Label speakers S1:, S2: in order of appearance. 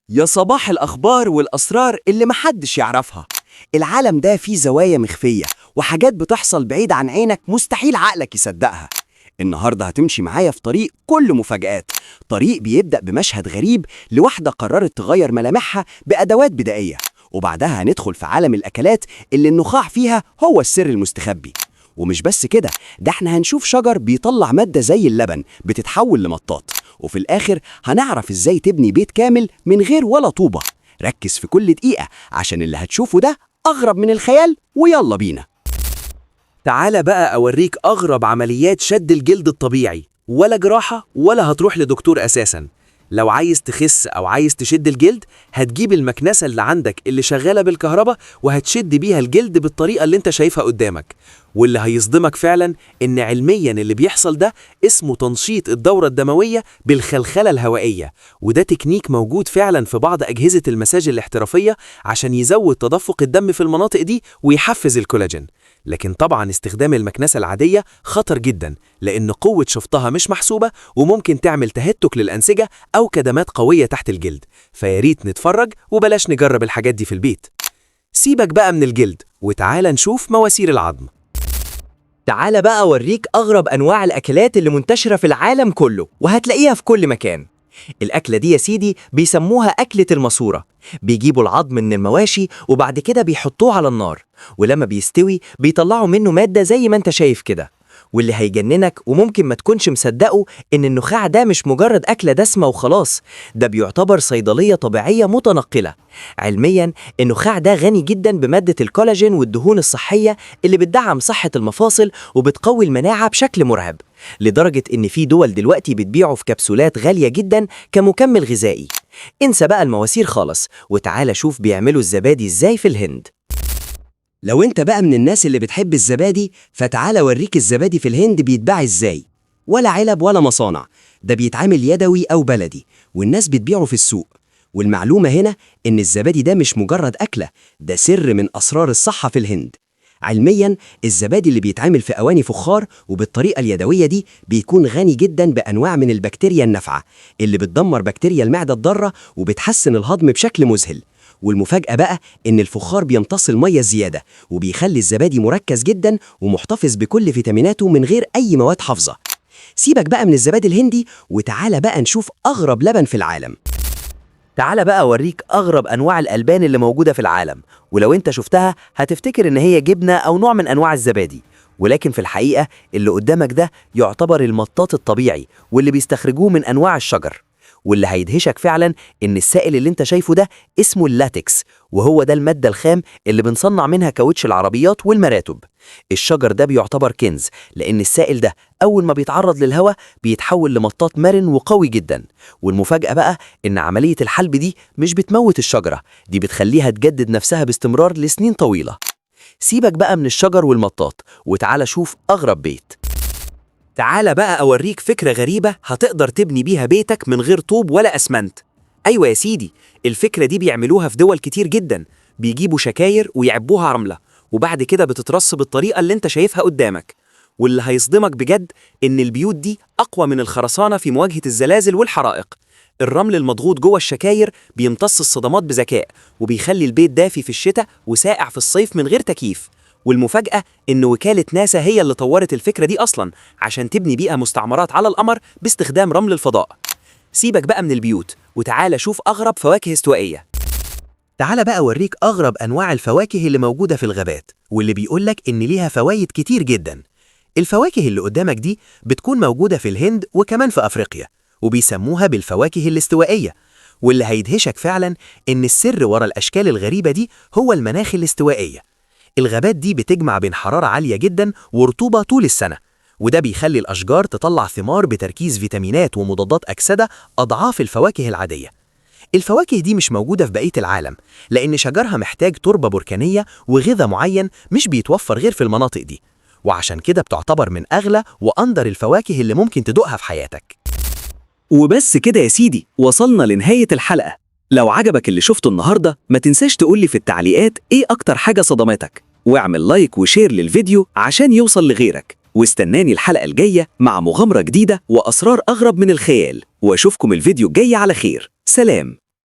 S1: يا صباح الأخبار والأسرار اللي محدش يعرفها. العالم ده فيه زوايا مخفية وحاجات بتحصل بعيد عن عينك مستحيل عقلك يصدقها. النهاردة هتمشي معايا في طريق كله مفاجآت، طريق بيبدأ بمشهد غريب لواحدة قررت تغير ملامحها بأدوات بدائية، وبعدها هندخل في عالم الأكلات اللي النخاع فيها هو السر المستخبي. ومش بس كده، ده احنا هنشوف شجر بيطلع مادة زي اللبن بتتحول لمطاط، وفي الآخر هنعرف ازاي تبني بيت كامل من غير ولا طوبة. ركز في كل دقيقة عشان اللي هتشوفه ده أغرب من الخيال، ويلا بينا.
S2: تعال بقى أوريك أغرب عمليات شد الجلد الطبيعي، ولا جراحة ولا هتروح لدكتور أساساً. لو عايز تخس أو عايز تشد الجلد، هتجيب المكنسة اللي عندك اللي شغالة بالكهرباء وهتشد بيها الجلد بالطريقة اللي انت شايفها قدامك. واللي هيصدمك فعلاً إن علمياً اللي بيحصل ده اسمه تنشيط الدورة الدموية بالخلخلة الهوائية، وده تكنيك موجود فعلاً في بعض أجهزة المساج الاحترافية عشان يزود تدفق الدم في المناطق دي ويحفز الكولاجين. لكن طبعا استخدام المكنسة العادية خطر جدا، لأن قوة شفطها مش محسوبة وممكن تعمل تهتك للأنسجة أو كدمات قوية تحت الجلد. فياريت نتفرج وبلاش نجرب الحاجات دي في البيت. سيبك بقى من الجلد وتعال نشوف مواسير العظم.
S3: تعال بقى أوريك أغرب أنواع الأكلات اللي منتشرة في العالم كله وهتلاقيها في كل مكان. الأكلة دي يا سيدي بيسموها أكلة الماسورة. بيجيبوا العظم من المواشي وبعد كده بيحطوه على النار، ولما بيستوي بيطلعوا منه مادة زي ما انت شايف كده. واللي هيجننك وممكن ما تكونش مصدقه إن النخاع ده مش مجرد أكلة دسمة وخلاص، ده بيعتبر صيدلية طبيعية متنقلة. علمياً النخاع ده غني جداً بمادة الكولاجين والدهون الصحية اللي بتدعم صحة المفاصل وبتقوي المناعة بشكل مرعب، لدرجة إن في دول دلوقتي بتبيعه في كبسولات غالية جداً كمكمل غذائي. انسى بقى المواسير خالص وتعالى شوف بيعملوا الزبادي ازاي في الهند.
S1: لو انت بقى من الناس اللي بتحب الزبادي، فتعال اوريك الزبادي في الهند بيتباع ازاي. ولا علب ولا مصانع، ده بيتعمل يدوي او بلدي، والناس بتبيعه في السوق. والمعلومة هنا ان الزبادي ده مش مجرد أكلة، ده سر من أسرار الصحة في الهند. علمياً الزبادي اللي بيتعمل في أواني فخار وبالطريقة اليدوية دي بيكون غني جداً بأنواع من البكتيريا النافعة اللي بتدمر بكتيريا المعدة الضارة وبتحسن الهضم بشكل مذهل. والمفاجأة بقى إن الفخار بيمتص المية الزيادة وبيخلي الزبادي مركز جداً ومحتفظ بكل فيتاميناته من غير أي مواد حافظة. سيبك بقى من الزبادي الهندي وتعالى بقى نشوف أغرب لبن في العالم.
S3: تعال بقى أوريك أغرب أنواع الألبان اللي موجودة في العالم، ولو أنت شفتها هتفتكر إن هي جبنة أو نوع من أنواع الزبادي، ولكن في الحقيقة اللي قدامك ده يعتبر المطاط الطبيعي واللي بيستخرجوه من أنواع الشجر. واللي هيدهشك فعلا إن السائل اللي أنت شايفه ده اسمه اللاتكس، وهو ده المادة الخام اللي بنصنع منها كاوتش العربيات والمراتب. الشجر ده بيعتبر كنز، لأن السائل ده أول ما بيتعرض للهواء بيتحول لمطاط مرن وقوي جدا. والمفاجأة بقى إن عملية الحلب دي مش بتموت الشجرة، دي بتخليها تجدد نفسها باستمرار لسنين طويلة. سيبك بقى من الشجر والمطاط وتعالى شوف أغرب بيت. تعال بقى أوريك فكرة غريبة هتقدر تبني بيها بيتك من غير طوب ولا أسمنت. أيوة يا سيدي، الفكرة دي بيعملوها في دول كتير جدا. بيجيبوا شكاير ويعبوها رملة وبعد كده بتترص بالطريقة اللي انت شايفها قدامك. واللي هيصدمك بجد إن البيوت دي أقوى من الخرسانة في مواجهة الزلازل والحرائق. الرمل المضغوط جوه الشكاير بيمتص الصدمات بذكاء وبيخلي البيت دافي في الشتاء وساقع في الصيف من غير تكييف. والمفاجأة إن وكالة ناسا هي اللي طورت الفكرة دي أصلاً عشان تبني بيها مستعمرات على القمر باستخدام رمل الفضاء. سيبك بقى من البيوت وتعالى شوف أغرب فواكه استوائية. تعال بقى أوريك أغرب أنواع الفواكه اللي موجودة في الغابات، واللي بيقولك إن ليها فوايد كتير جداً. الفواكه اللي قدامك دي بتكون موجودة في الهند وكمان في أفريقيا، وبيسموها بالفواكه الاستوائية. واللي هيدهشك فعلاً إن السر ورا الأشكال الغريبة دي هو المناخ الاستوائية. الغابات دي بتجمع بين حرارة عالية جدا ورطوبة طول السنة، وده بيخلي الأشجار تطلع ثمار بتركيز فيتامينات ومضادات أكسدة أضعاف الفواكه العادية. الفواكه دي مش موجودة في بقية العالم، لأن شجرها محتاج تربة بركانية وغذاء معين مش بيتوفر غير في المناطق دي، وعشان كده بتعتبر من أغلى وأندر الفواكه اللي ممكن تدوقها في حياتك.
S2: وبس كده يا سيدي، وصلنا لنهاية الحلقة. لو عجبك اللي شفته النهاردة ما تنساش تقولي في التعليقات إيه أكتر حاجة صدمتك، واعمل لايك وشير للفيديو عشان يوصل لغيرك. واستناني الحلقة الجاية مع مغامرة جديدة وأسرار أغرب من الخيال، وأشوفكم الفيديو الجاي على خير. سلام.